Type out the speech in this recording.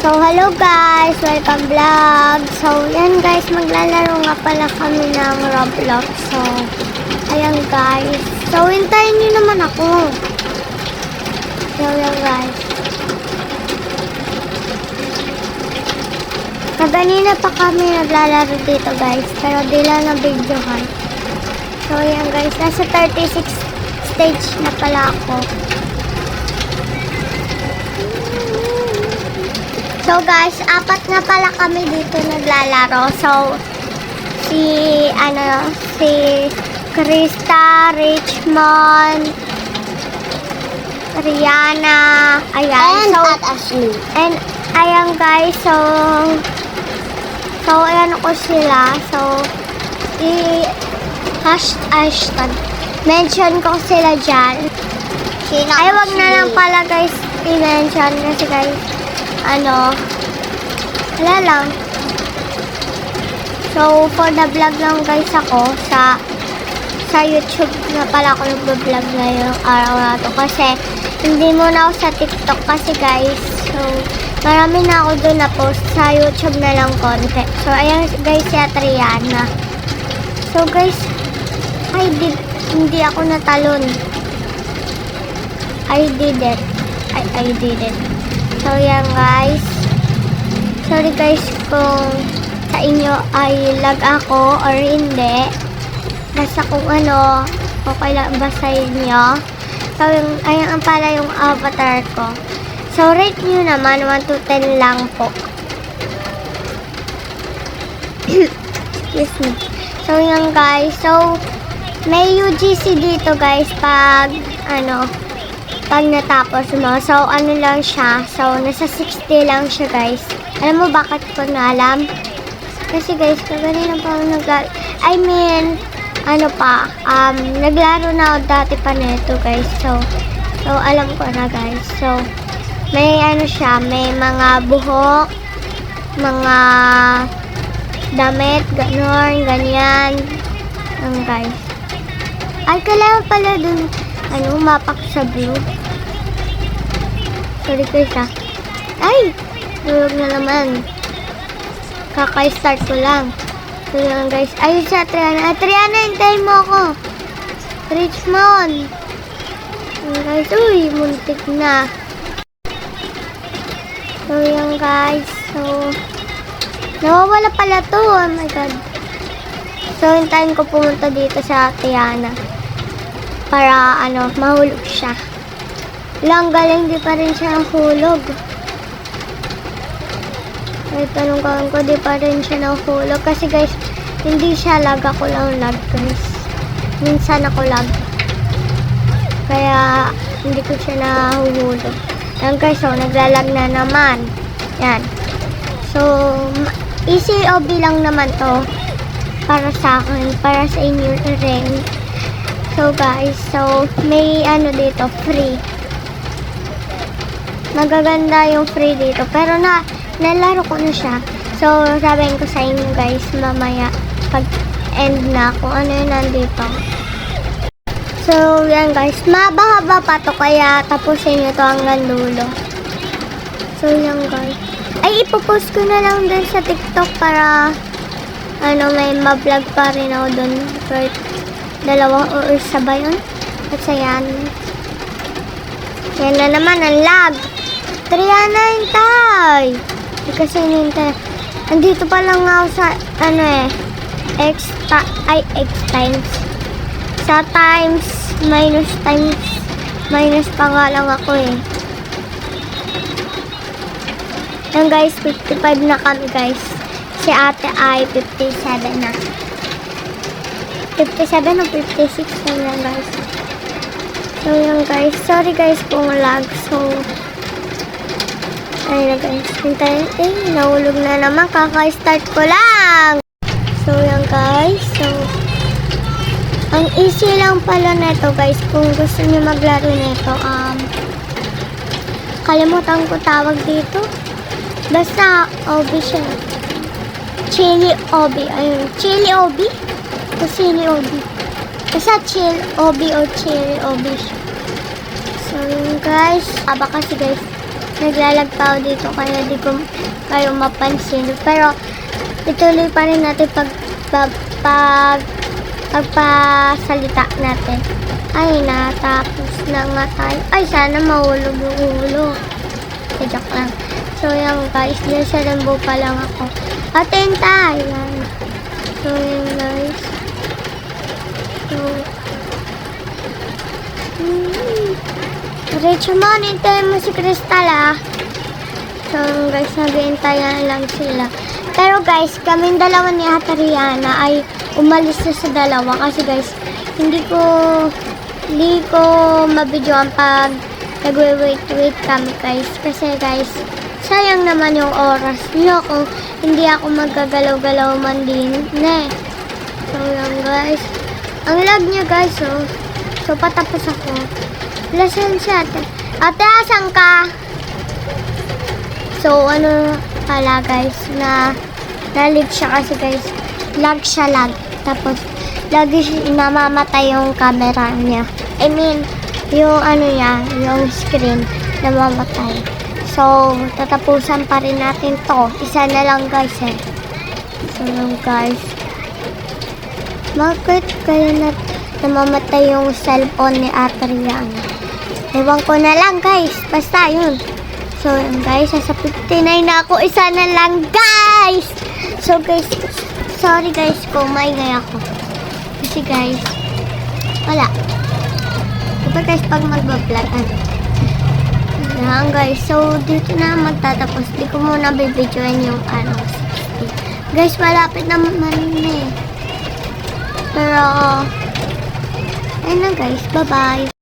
So, hello guys! Welcome vlog! So, yan guys, maglalaro nga pala kami ng Roblox. So, ayan guys. So, hintayin nyo naman ako. So, yan guys. Kaganina pa kami naglalaro dito guys, pero di lang na videohan. So, ayan guys, nasa 36 stage na pala ako. So guys, apat na pala kami dito naglalaro. So, si Krista, Richmond, Rihanna, ayan. And at Ashley. And ayan guys, so ayan ako sila. So, hashtag mention ko sila dyan. Ay, wag na lang pala guys i-mention kasi guys, wala lang. So, for the vlog lang guys ako, sa YouTube na pala ako nag-vlog ngayong araw na to. Kasi, hindi muna ako sa TikTok kasi guys. So, marami na ako doon na post. Sa YouTube na lang konti. So, ayan guys si Atriana. So, guys, hindi ako natalon. I did it. So, yan guys. Sorry guys kung sa inyo ay lag ako or hindi. Basta kung okay lang ba sa inyo. So, ayan pala yung avatar ko. So, rate nyo naman 1 to 10 lang po. Excuse me. So, yan guys. So, may UGC dito guys pag natapos mo. So, lang siya. So, nasa 60 lang siya, guys. Alam mo bakit ko na alam? Kasi, guys, kaganina pa ako naglaro na ako dati pa nito, guys. So, alam ko na, guys. So, may siya, may mga buhok, mga damit, ganyan. Guys. Ay, kailangan pala dun, mapak sa blue. Sorry guys Ay! Tulog na naman. Kaka-start ko lang. So yan guys. Ayun siya, Triana. Triana, hintayin mo ako. Richmond. Guys, uy, muntik na. So yan guys. So, nawawala pala to. Oh my god. So, hintayin ko pumunta dito sa Triana. Para, mahulog siya. Lang galing, di pa rin siya nahulog. Ay, tanong ko, di pa rin siya nahulog. Kasi guys, hindi siya lag. Ako lang lag guys. Minsan ako lag. Kaya, hindi ko siya nahuhulog. Yan guys, so, naglalag na naman. Yan. So, easy OB lang naman to. Para sa akin, para sa inyo rin. So guys, so, may dito, free. Magaganda yung free dito. Pero nalaro ko na siya. So, sabihin ko sa inyo guys, mamaya, pag end na, kung ano yung nandito. So, yan guys. Mahaba pa to, kaya tapusin nyo to hanggang dulo. So, yan guys. Ay, ipopost ko na lang din sa TikTok para, may ma-vlog pa rin ako dun. For dalawang or sabay yun. Kasi yan. Yan na naman, ang lag. Triana, hintay! Kasi hinintay. Andito pa lang ako sa, X times. Sa times, minus pa nga lang ako eh. Yan guys, 55 na kami guys. Si ate ay 57 na. 57 o 56 na yan guys. So yan guys. Sorry guys kung lag. So, ayun na guys. Hintayin. Nahulog na naman. Kaka-start ko lang. So yan guys. So, ang easy lang pala nito guys. Kung gusto niyo maglaro nito. Kalimutan ko tawag dito. Basta, OB siya. Chili OB. Ayun. Chili OB? O Chili OB? Basta chill OB o Chili OB siya. So, yun guys. Kasi guys, naglalag pa ako dito kaya di ko kayo mapansin. Pero ituloy pa rin natin pagpasalita natin. Ay, natapos na nga tayo. Ay, sana mahulog yung ulo. Joke lang. So, yan guys. Nasa lambo pa lang ako. Atenta! Ayan. So, yan guys. So, Diretso mo, hintayin mo si Crystal So guys, nag-iintayan lang sila. Pero guys, kaming dalawa ni Ate Rihanna ay umalis na sa dalawa. Kasi guys, hindi ko mabidyoan pag nagwe-wait kami guys. Kasi guys, sayang naman yung oras nyo kung hindi ako magagalaw-galaw man din. So yan guys. Ang lag niya guys So patapos ako. Lasan siya ate. Ate, asan ka? So, ano pala guys, na-lag siya kasi guys. Lag. Tapos, lagi namamatay yung camera niya. I mean, yung ano niya, yung screen, namamatay. So, tatapusan pa rin natin to. Isa na lang guys So, guys. Bakit kaya namamatay yung cellphone ni Ate Rihanna? Ewan ko na lang guys. Basta yun. So yun guys. Sa 59 na ako. Isa na lang guys. So guys. Sorry guys kung maingay ako. Kasi guys. Wala. Diba guys pag magbablog. Yan guys. So dito na magtatapos. Di ko muna bibidyoin yung 60. Guys malapit naman Pero ayun na guys. Bye bye.